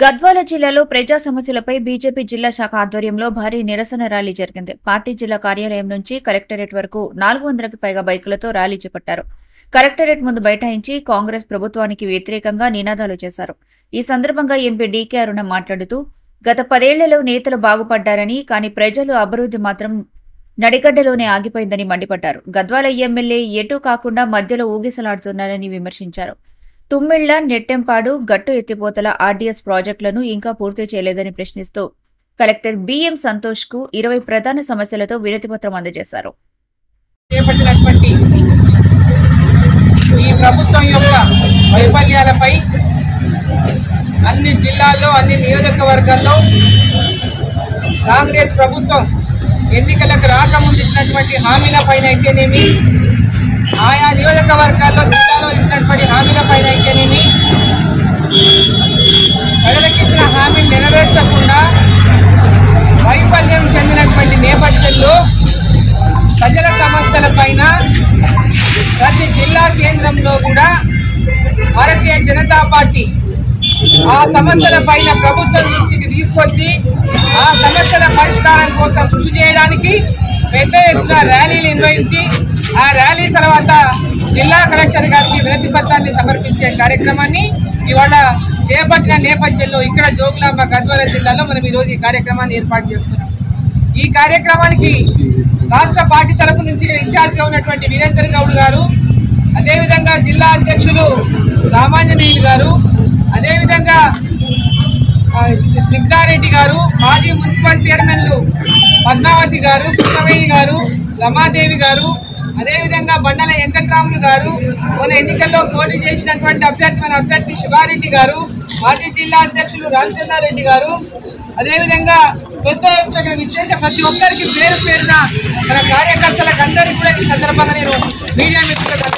గద్వాల జిల్లాలో ప్రజా సమస్యలపై బీజేపీ జిల్లా శాఖ ఆధ్వర్యంలో భారీ నిరసన ర్యాలీ జరిగింది. పార్టీ జిల్లా కార్యాలయం నుంచి కలెక్టరేట్ వరకు 400కి పైగా బైకులతో ర్యాలీ చేపట్టారు. కలెక్టరేట్ ముందు బైఠాయించి కాంగ్రెస్ ప్రభుత్వానికి వ్యతిరేకంగా నినాదాలు చేశారు. ఈ సందర్భంగా ఎంపీ డీకే అరుణ మాట్లాడుతూ గత 10 ఏళ్లలో నేతలు బాగుపడ్డారని, కానీ ప్రజలు అభివృద్ధి మాత్రం నడిగడ్డలోనే ఆగిపోయిందని మండిపడ్డారు. గద్వాల ఎమ్మెల్యే ఎటూ కాకుండా మధ్యలో ఊగిసలాడుతున్నారని విమర్శించారు. తుమ్మిళ్ల, నెట్టెంపాడు, గట్టు ఎత్తిపోతల ఆర్డీఎస్ ప్రాజెక్టులను ఇంకా పూర్తి చేయలేదని ప్రశ్నిస్తూ కలెక్టర్ బిఎం సంతోష్ కు 20 ప్రధాన సమస్యలతో వినతిపత్రం అందజేశారు. ఈ ప్రభుత్వం యొక్క వైఫల్యాలపై అన్ని జిల్లాల్లో, అన్ని నియోజకవర్గాల్లో కాంగ్రెస్ ప్రభుత్వం ఎన్నికలకు రాకముందు ఇచ్చినటువంటి హామీలపైన అయితేనేమి, ఆయా నియోజకవర్గాల్లో జిల్లాలో ఇచ్చినటువంటి హామీలపైన అయితేనేమి, ప్రజలకు ఇచ్చిన హామీలు నెరవేర్చకుండా వైఫల్యం చెందినటువంటి నేపథ్యంలో ప్రజల సమస్యలపైన ప్రతి జిల్లా కేంద్రంలో కూడా భారతీయ జనతా పార్టీ ఆ సమస్యలపైన ప్రభుత్వం దృష్టికి తీసుకొచ్చి ఆ సమస్యల పరిష్కారం కోసం కృషి చేయడానికి పెద్ద ఎత్తున ర్యాలీలు నిర్వహించి ఆ ర్యాలీ తర్వాత జిల్లా కలెక్టర్ గారికి వినతి పత్రాన్ని సమర్పించే కార్యక్రమాన్ని ఇవాళ చేపట్టిన నేపథ్యంలో ఇక్కడ జోగులాంబ గద్వాల జిల్లాలో మనం ఈరోజు ఈ కార్యక్రమాన్ని ఏర్పాటు చేసుకున్నాం. ఈ కార్యక్రమానికి రాష్ట్ర పార్టీ తరఫు నుంచి ఇన్ఛార్జిగా ఉన్నటువంటి వీరేందర్ గౌడ్ గారు, అదేవిధంగా జిల్లా అధ్యక్షులు రామాంజనేయులు గారు, అదేవిధంగా స్నిగ్ధారెడ్డి గారు, మాజీ మున్సిపల్ చైర్మన్లు పద్మావతి గారు, కృష్ణవేణి గారు, రమాదేవి గారు, అదేవిధంగా బండల వెంకట్రాములు గారు, మన ఎన్నికల్లో పోటీ చేసినటువంటి అభ్యర్థి శివారెడ్డి గారు, మాజీ జిల్లా అధ్యక్షులు రామచంద్రారెడ్డి గారు, అదేవిధంగా పెద్ద ఎత్తున విశేష ప్రతి ఒక్కరికి పేరు పేరున మన కార్యకర్తలకు అందరికీ కూడా ఈ సందర్భంగా నేను మీడియా మిత్రులకు